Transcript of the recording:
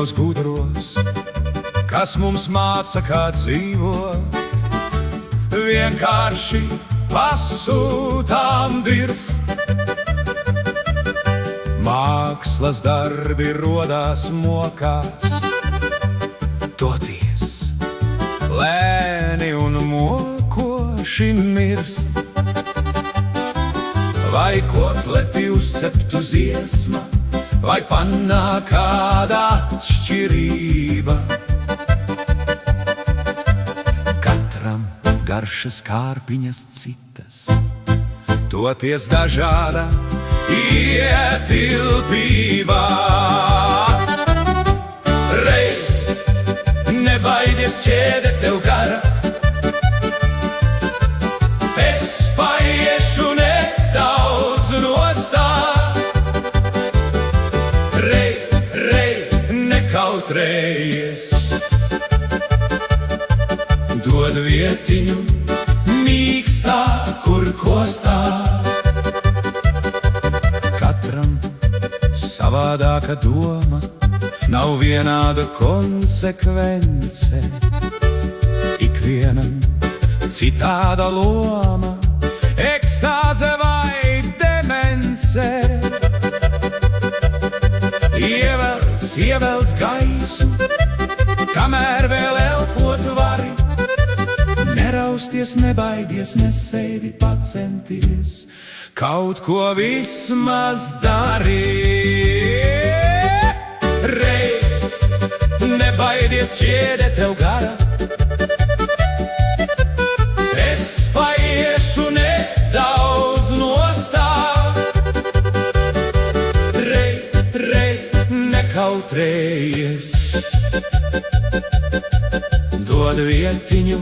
rakstos gudros, kas mums māca, kā dzīvot. Vienkārši pasūtām dirst. Mākslas darbi rodās mokās, toties lēni un mokoši mirst. Vai kotleti uzceptu dziesma, vai pannā kāda atšķirība. Katram garšas kārpiņas citas, toties dažāda ietilpībā. Rei, nebaidies, ķēde tev gara, es paiešu nedaudz nostā. Rei, nekautrējies, dod vietiņu mīkstā, kur kostā. Katram savādāka doma, nav vienāda konsekvence. Ikvienam citāda loma, ekstāze vai demence. Ievelc gaisu, kamēr vēl elpot vari. Nerausties, nebaidies, nesēdi, pacenties, kaut ko vismaz dari. Rei, nebaidies, ķēde tev gara, es paiešu nedaudz nostā. Rei, nekautrējies, dod vietiņu